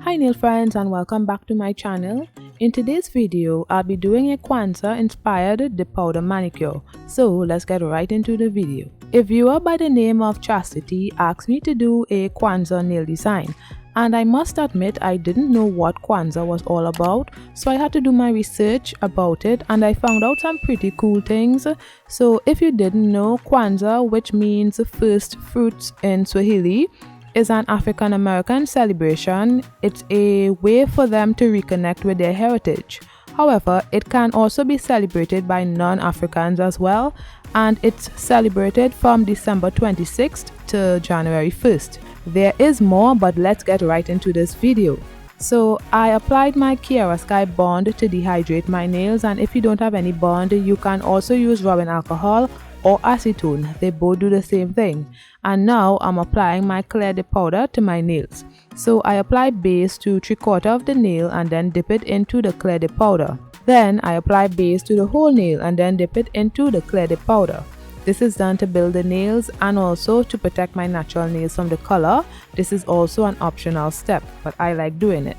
Hi nail friends and welcome back to my channel. In today's video, I'll be doing a Kwanzaa inspired dip powder manicure. So let's get right into the video. A viewer by the name of Chastity asked me to do a Kwanzaa nail design. And I must admit I didn't know what Kwanzaa was all about, so I had to do my research about it and I found out some pretty cool things. So if you didn't know, Kwanzaa, which means first fruits in Swahili, is an African American celebration. It's a way for them to reconnect with their heritage. However, it can also be celebrated by non-Africans as well, and it's celebrated from December 26th to January 1st. There is more, but let's get right into this video. So I applied my Kiara Sky bond to dehydrate my nails, and if you don't have any bond, you can also use rubbing alcohol or acetone. They both do the same thing. And now I'm applying my clear dip powder to my nails. So I apply base to 3/4 of the nail and then dip it into the clear dip powder. Then I apply base to the whole nail and then dip it into the clear dip powder. This is done to build the nails and also to protect my natural nails from the color. This is also an optional step, but I like doing it.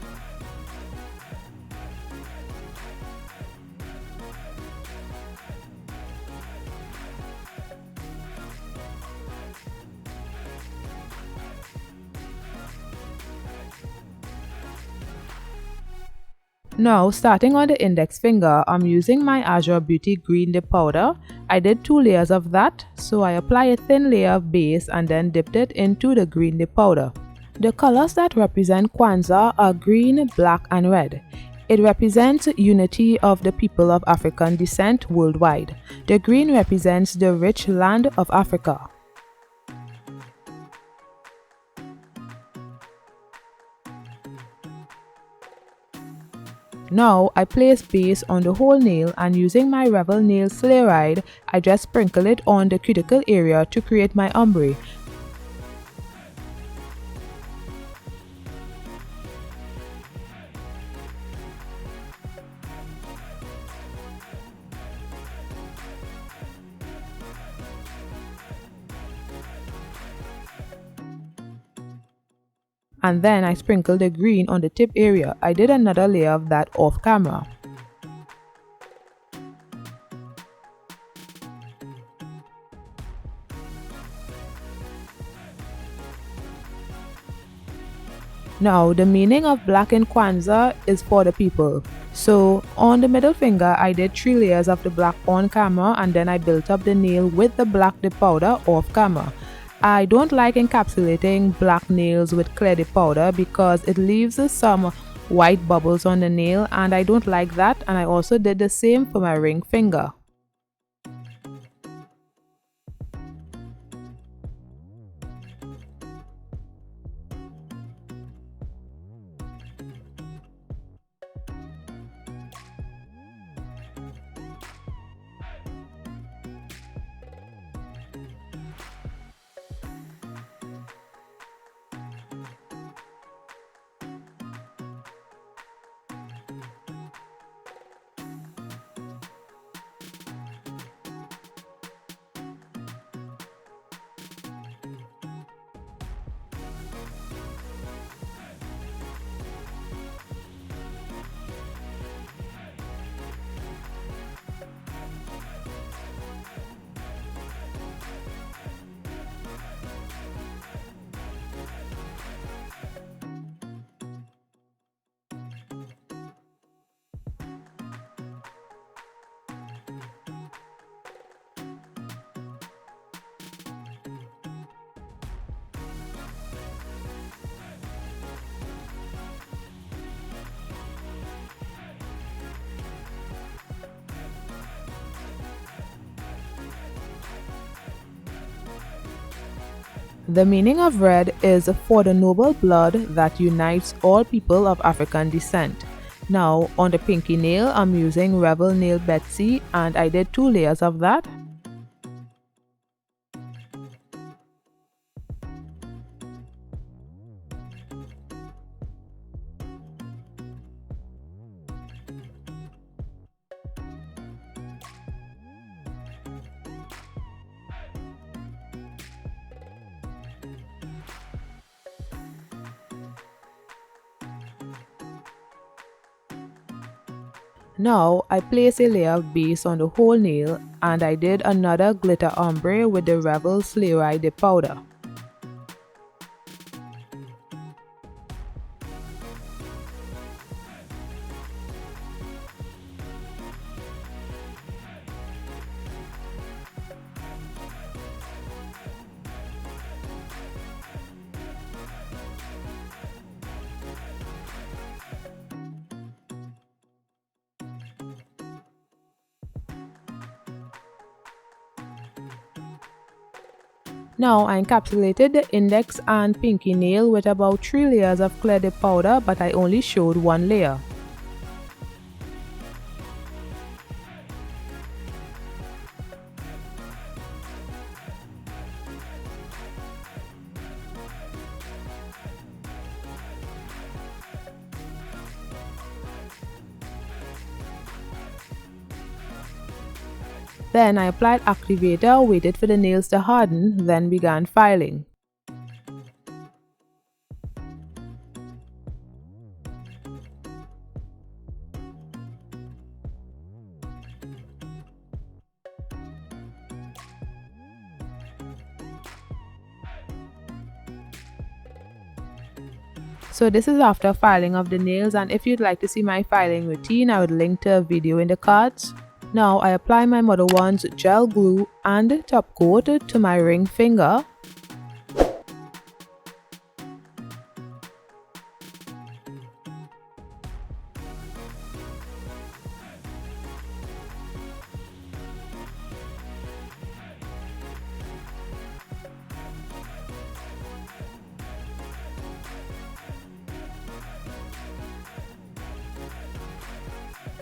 Now, starting on the index finger, I'm using my Azure Beauty Green Dip Powder. I did 2 layers of that, so I apply a thin layer of base and then dipped it into the green dip powder. The colors that represent Kwanzaa are green, black, and red. It represents unity of the people of African descent worldwide. The green represents the rich land of Africa. Now I place base on the whole nail and using my Revel nail fluoride, I just sprinkle it on the cuticle area to create my ombre. And then I sprinkle the green on the tip area. I did another layer of that off camera. Now, the meaning of black in Kwanzaa is for the people. So, on the middle finger, I did 3 layers of the black on camera and then I built up the nail with the black dip powder off camera. I don't like encapsulating black nails with clear dip powder because it leaves some white bubbles on the nail and I don't like that, and I also did the same for my ring finger. The meaning of red is for the noble blood that unites all people of African descent. Now, on the pinky nail, I'm using Revel Nail Betsy and I did 2 layers of that. Now I place a layer of base on the whole nail, and I did another glitter ombre with the Revel Sleigh Dip powder. Now I encapsulated the index and pinky nail with about 3 layers of clear dip powder, but I only showed one layer. Then I applied activator, waited for the nails to harden, then began filing. So this is after filing of the nails, and if you'd like to see my filing routine, I would link to a video in the cards. Now I apply my Mother One's gel glue and top coat to my ring finger.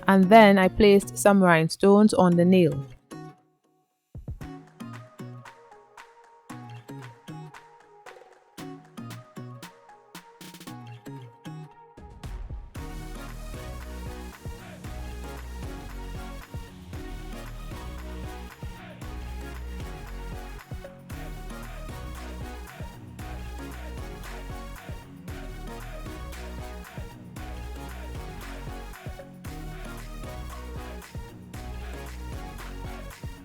And then I placed some rhinestones on the nail.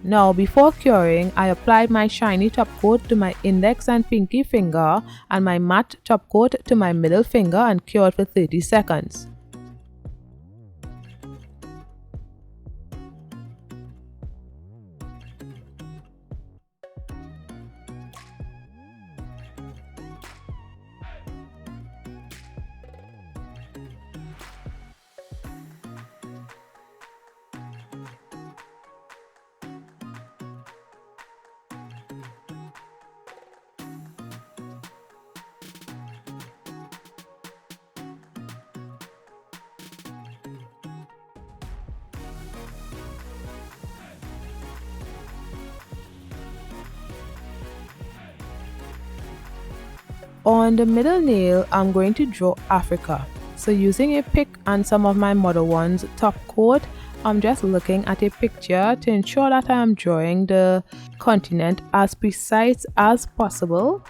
Now before curing, I applied my shiny top coat to my index and pinky finger and my matte top coat to my middle finger and cured for 30 seconds. On the middle nail, I'm going to draw Africa. So using a pick and some of my Mother One's top coat, I'm just looking at a picture to ensure that I'm drawing the continent as precise as possible.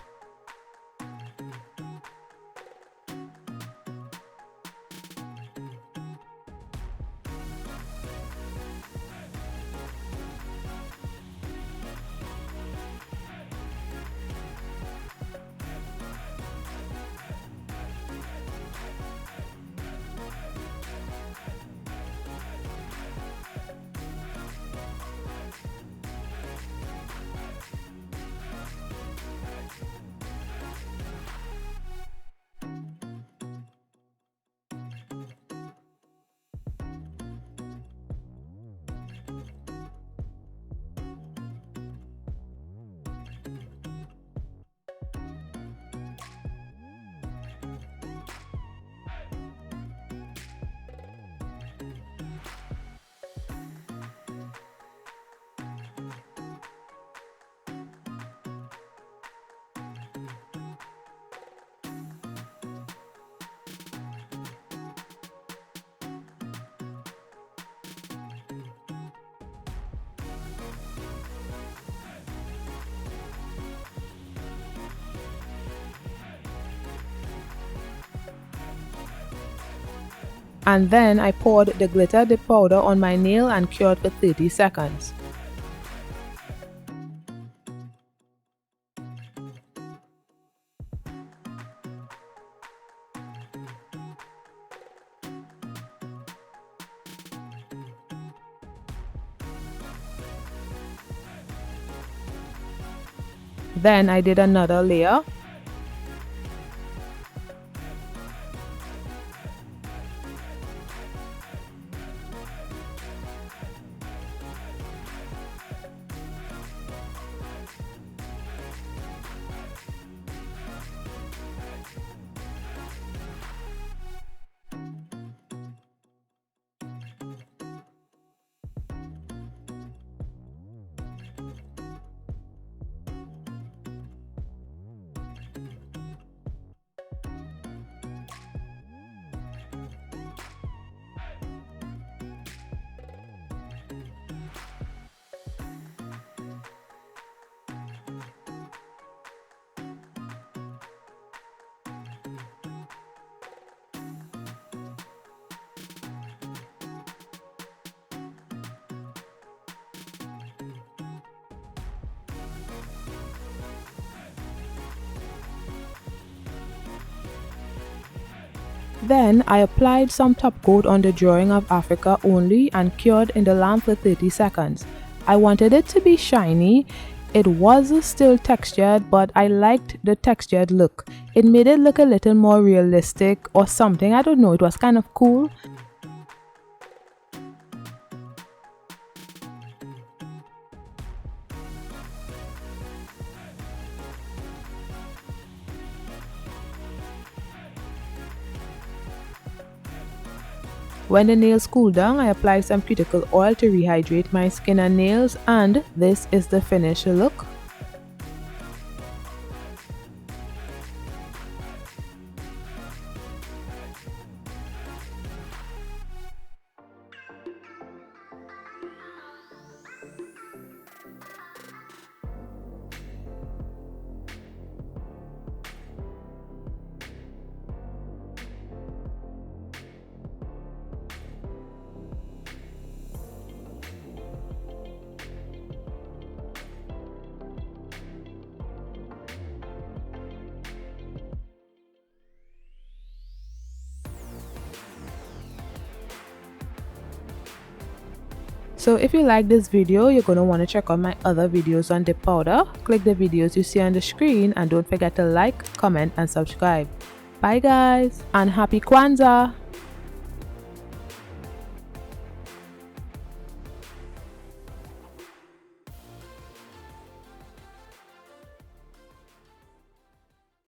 and then I poured the glitter dip powder on my nail and cured for 30 seconds. Then I did another layer. Then I applied some top coat on the drawing of Africa only and cured in the lamp for 30 seconds. I wanted it to be shiny. It was still textured, but I liked the textured look. It made it look a little more realistic or something. I don't know, it was kind of cool. When the nails cooled down, I applied some cuticle oil to rehydrate my skin and nails, and this is the finished look. So if you like this video, you're going to want to check out my other videos on dip powder. Click the videos you see on the screen and don't forget to like, comment and subscribe. Bye guys, and happy Kwanzaa!